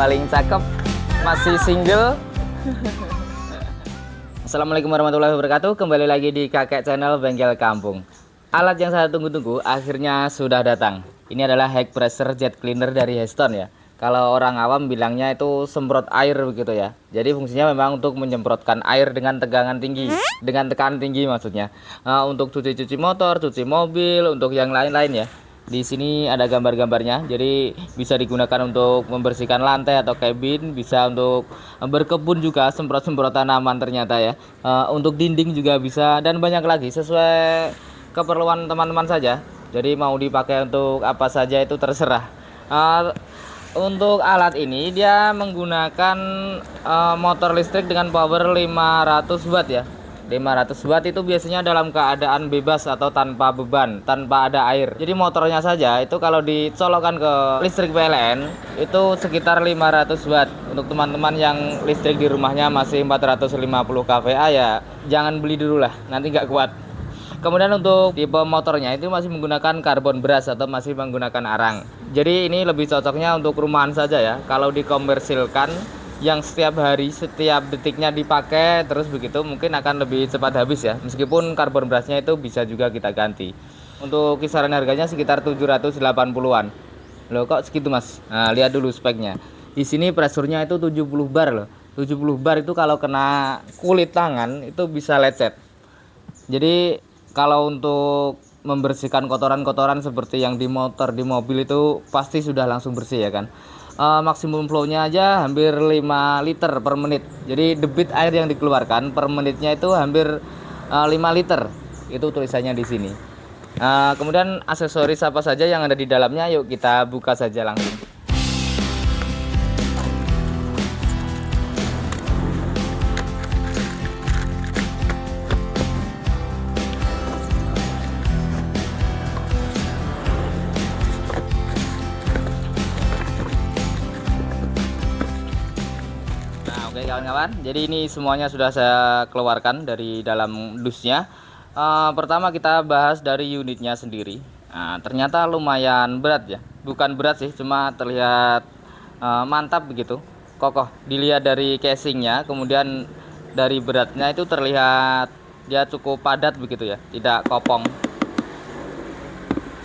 paling cakep, masih single. Assalamualaikum warahmatullahi wabarakatuh. Kembali lagi di Kakek Channel Bengkel Kampung. Alat yang saya tunggu-tunggu akhirnya sudah datang. Ini adalah high pressure jet cleaner dari Heston ya. Kalau orang awam bilangnya itu semprot air begitu ya. Jadi fungsinya memang untuk menyemprotkan air dengan tegangan tinggi, dengan tekanan tinggi maksudnya. Untuk cuci-cuci motor, cuci mobil, untuk yang lain-lain ya. Di sini ada gambar-gambarnya. Jadi bisa digunakan untuk membersihkan lantai atau kabin, bisa untuk berkebun juga, semprot-semprot tanaman ternyata ya. Untuk dinding juga bisa dan banyak lagi sesuai keperluan teman-teman saja. Jadi mau dipakai untuk apa saja itu terserah. Untuk alat ini dia menggunakan motor listrik dengan power 500 watt ya. 500 watt itu biasanya dalam keadaan bebas atau tanpa beban, tanpa ada air. Jadi motornya saja itu kalau dicolokkan ke listrik PLN itu sekitar 500 watt. Untuk teman-teman yang listrik di rumahnya masih 450 kVA ya jangan beli dulu lah, nanti nggak kuat. Kemudian untuk tipe motornya itu masih menggunakan karbon beras atau masih menggunakan arang. Jadi ini lebih cocoknya untuk rumahan saja ya. Kalau dikomersilkan yang setiap hari, setiap detiknya dipakai terus begitu mungkin akan lebih cepat habis ya. Meskipun karbon berasnya itu bisa juga kita ganti. Untuk kisaran harganya sekitar 780-an. Loh kok segitu Mas? Nah, lihat dulu speknya. Di sini presurnya itu 70 bar loh. 70 bar itu kalau kena kulit tangan itu bisa lecet. Jadi kalau untuk membersihkan kotoran-kotoran seperti yang di motor, di mobil itu pasti sudah langsung bersih ya kan. Maksimum flow-nya aja hampir 5 liter per menit. Jadi debit air yang dikeluarkan per menitnya itu hampir 5 liter. Itu tulisannya di sini. Kemudian aksesoris apa saja yang ada di dalamnya, yuk kita buka saja langsung. Oke kawan-kawan, jadi ini semuanya sudah saya keluarkan dari dalam dusnya. Pertama kita bahas dari unitnya sendiri. Nah, ternyata lumayan berat ya, bukan berat sih, cuma terlihat mantap begitu, kokoh. Dilihat dari casingnya, kemudian dari beratnya itu terlihat dia cukup padat begitu ya, tidak kopong,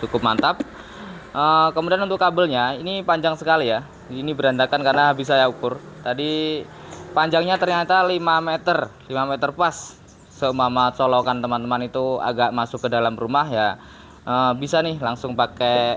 cukup mantap. Kemudian untuk kabelnya ini panjang sekali ya, ini berantakan karena habis saya ukur tadi. Panjangnya ternyata 5 meter, 5 meter pas. Seumpama colokan teman-teman itu agak masuk ke dalam rumah ya, bisa nih langsung pakai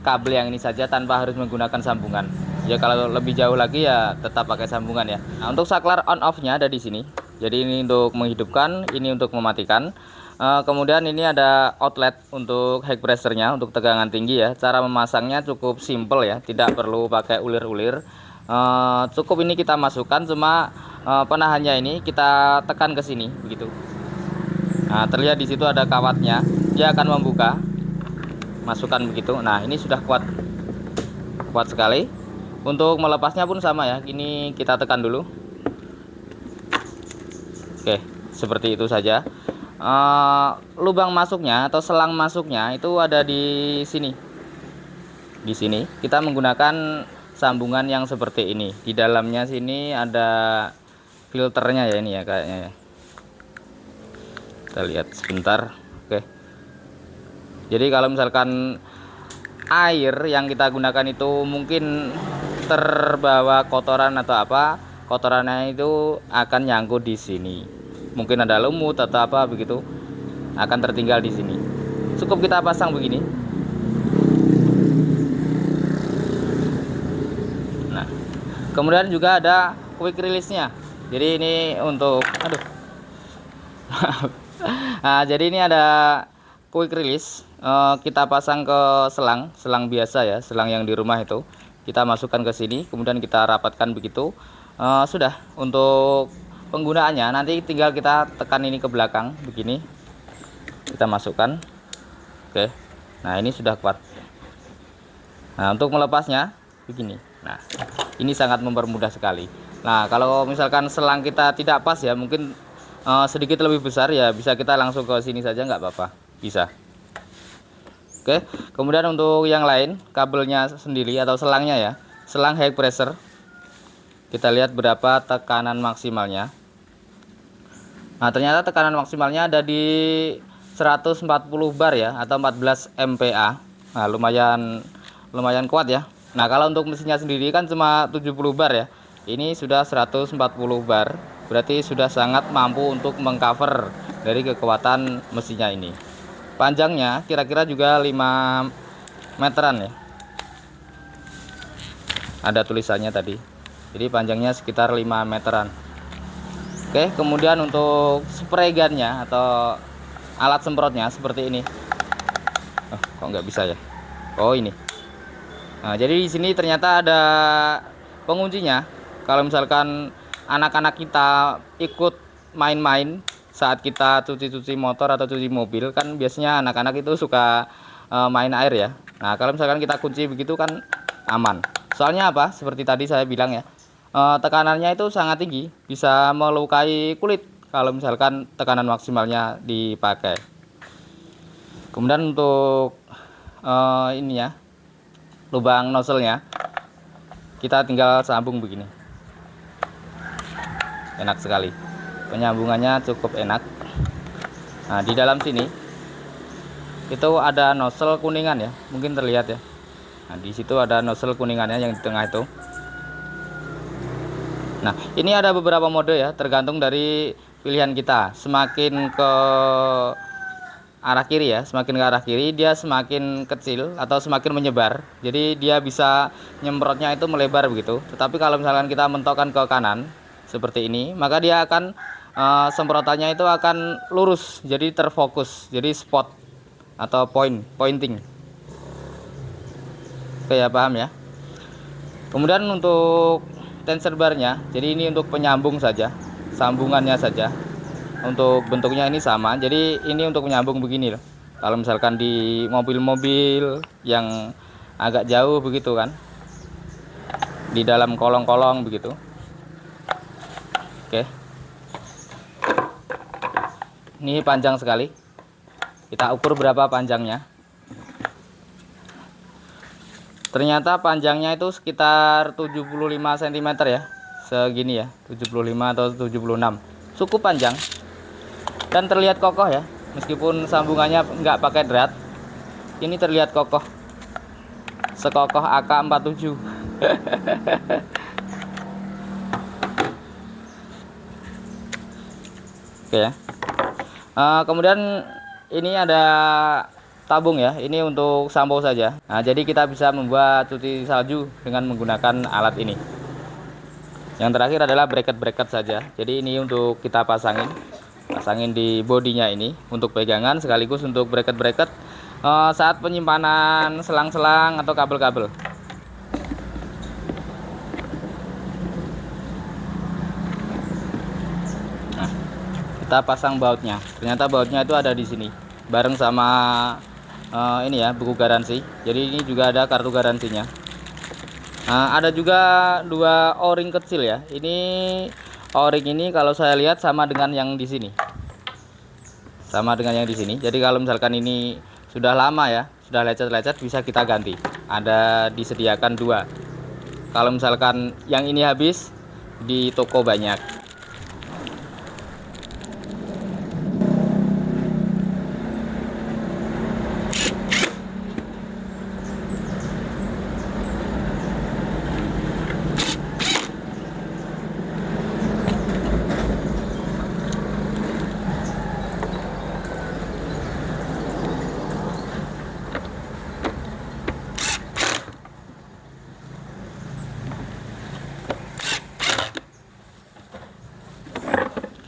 kabel yang ini saja tanpa harus menggunakan sambungan. Ya kalau lebih jauh lagi ya tetap pakai sambungan ya. Nah, untuk saklar on off-nya ada di sini. Jadi ini untuk menghidupkan, ini untuk mematikan. Kemudian ini ada outlet untuk high pressure-nya, untuk tegangan tinggi ya. Cara memasangnya cukup simple ya, tidak perlu pakai ulir-ulir. Cukup ini kita masukkan, cuma penahannya ini kita tekan ke sini begitu. Nah, terlihat di situ ada kawatnya, dia akan membuka, masukkan begitu. Nah, ini sudah kuat, kuat sekali. Untuk melepasnya pun sama ya, ini kita tekan dulu. Oke, seperti itu saja. Lubang masuknya atau selang masuknya itu ada di sini. Di sini kita menggunakan sambungan yang seperti ini. Di dalamnya sini ada filternya ya, ini ya kayaknya ya. Kita lihat sebentar. Oke. Jadi kalau misalkan air yang kita gunakan itu mungkin terbawa kotoran atau apa, kotorannya itu akan nyangkut di sini. Mungkin ada lumut atau apa begitu, akan tertinggal di sini. Cukup kita pasang begini. Kemudian juga ada quick release-nya. Jadi ini untuk nah, jadi ini ada quick release. Kita pasang ke selang biasa ya, selang yang di rumah itu. Kita masukkan ke sini, kemudian kita rapatkan begitu. Sudah untuk penggunaannya nanti tinggal kita tekan ini ke belakang begini. Kita masukkan. Oke. Nah, ini sudah kuat. Nah, untuk melepasnya begini. Nah, ini sangat mempermudah sekali. Nah, kalau misalkan selang kita tidak pas ya, mungkin sedikit lebih besar ya, bisa kita langsung ke sini saja nggak apa-apa, bisa. Oke, kemudian untuk yang lain kabelnya sendiri atau selangnya ya, selang high pressure. Kita lihat berapa tekanan maksimalnya. Nah, ternyata tekanan maksimalnya ada di 140 bar ya, atau 14 MPa. Nah, lumayan kuat ya. Nah, kalau untuk mesinnya sendiri kan cuma 70 bar ya. Ini sudah 140 bar. Berarti sudah sangat mampu untuk mengcover dari kekuatan mesinnya ini. Panjangnya kira-kira juga 5 meteran ya. Ada tulisannya tadi. Jadi panjangnya sekitar 5 meteran. Oke, kemudian untuk spray gunnya atau alat semprotnya seperti ini. Oh, kok nggak bisa ya? Oh, ini. Nah, jadi di sini ternyata ada penguncinya. Kalau misalkan anak-anak kita ikut main-main saat kita cuci-cuci motor atau cuci mobil, kan biasanya anak-anak itu suka main air ya. Nah, kalau misalkan kita kunci begitu kan aman. Soalnya apa? Seperti tadi saya bilang ya, tekanannya itu sangat tinggi, bisa melukai kulit kalau misalkan tekanan maksimalnya dipakai. Kemudian untuk ini ya, lubang nozzle-nya kita tinggal sambung begini. Enak sekali, penyambungannya cukup enak. Nah, di dalam sini itu ada nozzle kuningan ya, mungkin terlihat ya. Nah, di situ ada nozzle kuningannya yang di tengah itu. Nah, ini ada beberapa mode ya, tergantung dari pilihan kita. Semakin ke arah kiri ya, semakin ke arah kiri dia semakin kecil atau semakin menyebar. Jadi dia bisa nyemprotnya itu melebar begitu. Tetapi kalau misalkan kita mentokkan ke kanan seperti ini, maka dia akan semprotannya itu akan lurus, jadi terfokus, jadi spot atau pointing. Oke ya, paham ya. Kemudian untuk tension barnya, jadi ini untuk penyambung saja, sambungannya saja. Untuk bentuknya ini sama, jadi ini untuk menyambung begini loh. Kalau misalkan di mobil-mobil yang agak jauh begitu kan, di dalam kolong-kolong begitu. Oke, ini panjang sekali. Kita ukur berapa panjangnya. Ternyata panjangnya itu sekitar 75 cm ya. Segini ya, 75 atau 76. Cukup panjang. Dan terlihat kokoh ya. Meskipun sambungannya nggak pakai drat, ini terlihat kokoh. Sekokoh AK-47. Oke ya. Kemudian ini ada tabung ya, ini untuk sampo saja. Nah, jadi kita bisa membuat cuci salju dengan menggunakan alat ini. Yang terakhir adalah bracket saja. Jadi ini untuk kita pasangin di bodinya ini untuk pegangan, sekaligus untuk bracket saat penyimpanan selang-selang atau kabel-kabel. Nah, kita pasang bautnya. Ternyata bautnya itu ada di sini, bareng sama ini ya, buku garansi. Jadi ini juga ada kartu garansinya. Nah, ada juga 2 o-ring kecil ya. Ini o-ring ini kalau saya lihat sama dengan yang di sini. Sama dengan yang di sini. Jadi kalau misalkan ini sudah lama ya, sudah lecet-lecet, bisa kita ganti. Ada disediakan 2. Kalau misalkan yang ini habis, di toko banyak.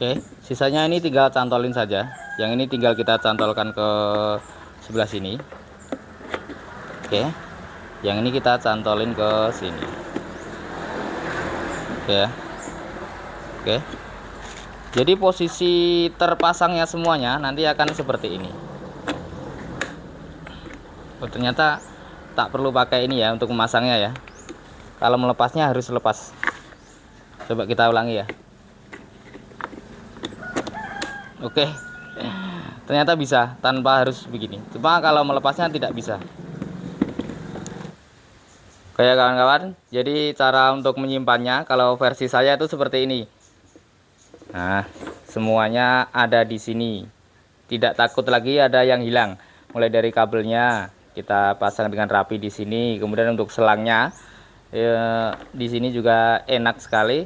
Oke, sisanya ini tinggal cantolin saja. Yang ini tinggal kita cantolkan ke sebelah sini. Oke, yang ini kita cantolin ke sini. Oke ya. Oke, jadi posisi terpasangnya semuanya nanti akan seperti ini. Oh, ternyata tak perlu pakai ini ya untuk memasangnya ya. Kalau melepasnya harus lepas. Coba kita ulangi ya. Oke, ternyata bisa tanpa harus begini. Cuma kalau melepasnya tidak bisa. Kayak kawan-kawan, jadi cara untuk menyimpannya kalau versi saya itu seperti ini. Nah, semuanya ada di sini. Tidak takut lagi ada yang hilang. Mulai dari kabelnya kita pasang dengan rapi di sini. Kemudian untuk selangnya di sini juga enak sekali.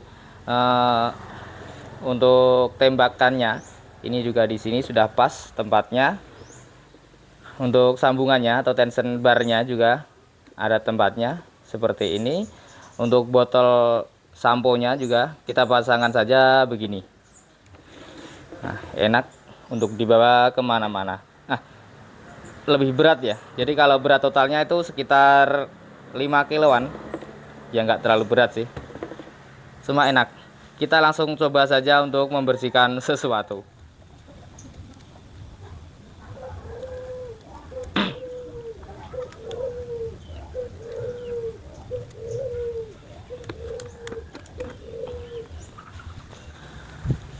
Untuk tembakannya ini juga di sini sudah pas tempatnya. Untuk sambungannya atau tension barnya juga ada tempatnya seperti ini. Untuk botol sampo-nya juga kita pasangkan saja begini. Nah, enak untuk dibawa kemana-mana. Nah, lebih berat ya. Jadi kalau berat totalnya itu sekitar 5 kiloan. Ya nggak terlalu berat sih. Cuma enak. Kita langsung coba saja untuk membersihkan sesuatu.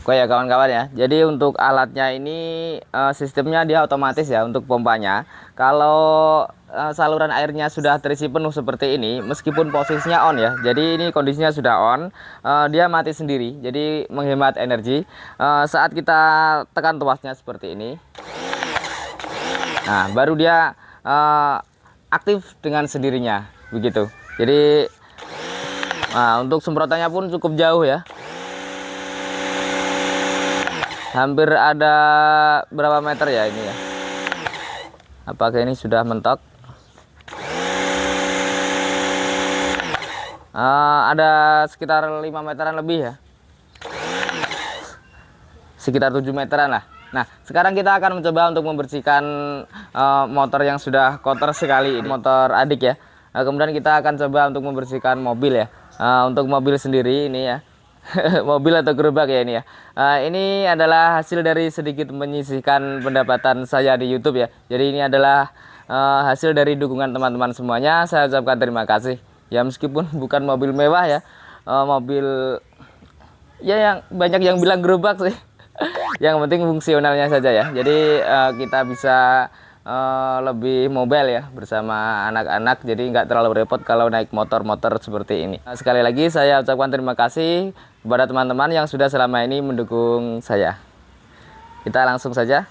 Oke ya kawan-kawan ya. Jadi untuk alatnya ini sistemnya dia otomatis ya untuk pompanya. Kalau saluran airnya sudah terisi penuh seperti ini, meskipun posisinya on ya. Jadi ini kondisinya sudah on, dia mati sendiri. Jadi menghemat energi. Saat kita tekan tuasnya seperti ini, nah baru dia aktif dengan sendirinya begitu. Jadi untuk semprotannya pun cukup jauh ya. Hampir ada berapa meter ya ini ya? Apakah ini sudah mentok? Ada sekitar 5 meteran lebih ya. Sekitar 7 meteran lah. Nah, sekarang kita akan mencoba untuk membersihkan motor yang sudah kotor sekali ini. Motor adik ya. Kemudian kita akan coba untuk membersihkan mobil ya. Untuk mobil sendiri ini ya. Mobil atau gerobak ya ini ya. Ini adalah hasil dari sedikit menyisihkan pendapatan saya di YouTube ya. Jadi ini adalah hasil dari dukungan teman-teman semuanya. Saya ucapkan terima kasih. Ya meskipun bukan mobil mewah ya, mobil ya yang banyak yang bilang gerobak sih. Yang penting fungsionalnya saja ya. Jadi kita bisa lebih mobile ya bersama anak-anak, jadi nggak terlalu repot kalau naik motor-motor seperti ini. Sekali lagi saya ucapkan terima kasih kepada teman-teman yang sudah selama ini mendukung saya. Kita langsung saja.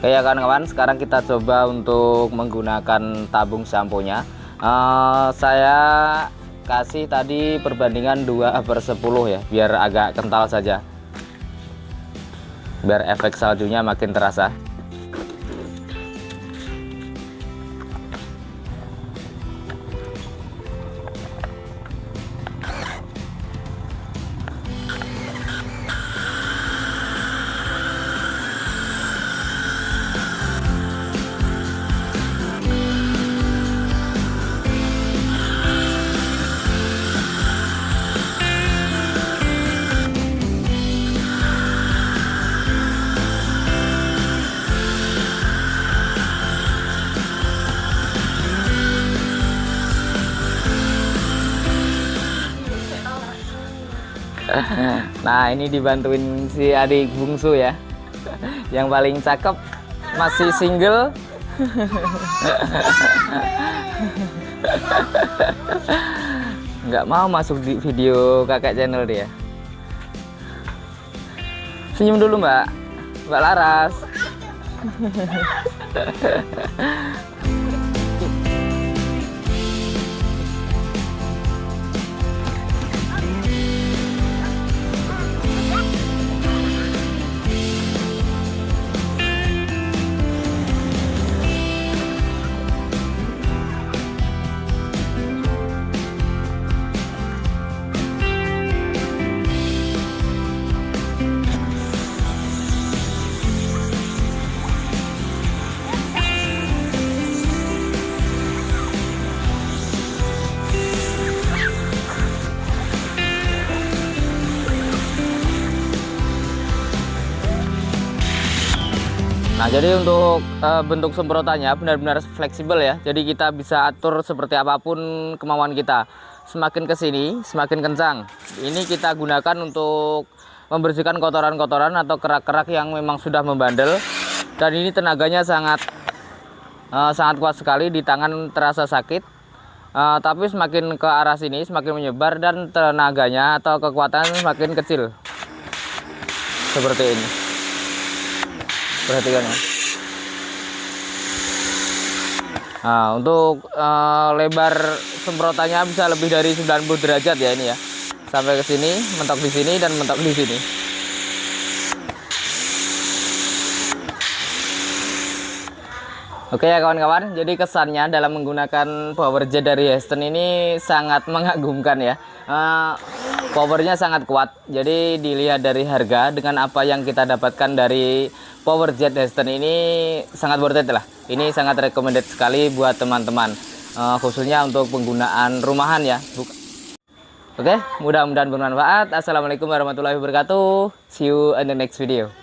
Oke ya kawan-kawan, sekarang kita coba untuk menggunakan tabung sampo-nya. Saya kasih tadi perbandingan 2/10 ya, biar agak kental saja, biar efek saljunya makin terasa. Nah ini dibantuin si adik bungsu ya, yang paling cakep, masih single. Nggak mau masuk di video kakak channel dia. Senyum dulu Mbak Laras. Nah, jadi untuk bentuk semprotannya benar-benar fleksibel ya. Jadi kita bisa atur seperti apapun kemauan kita. Semakin ke sini, semakin kencang. Ini kita gunakan untuk membersihkan kotoran-kotoran atau kerak-kerak yang memang sudah membandel. Dan ini tenaganya sangat kuat sekali, di tangan terasa sakit. Tapi semakin ke arah sini, semakin menyebar dan tenaganya atau kekuatannya semakin kecil. Seperti ini. Perhatikan ya. Nah, untuk lebar semprotannya bisa lebih dari 90 derajat ya ini ya. Sampai ke sini, mentok di sini dan mentok di sini. Oke ya kawan-kawan, jadi kesannya dalam menggunakan power jet dari Heston ini sangat mengagumkan ya. Powernya sangat kuat, jadi dilihat dari harga dengan apa yang kita dapatkan dari power jet Heston ini sangat worth it lah. Ini sangat recommended sekali buat teman-teman, khususnya untuk penggunaan rumahan ya. Oke, mudah-mudahan bermanfaat. Assalamualaikum warahmatullahi wabarakatuh. See you in the next video.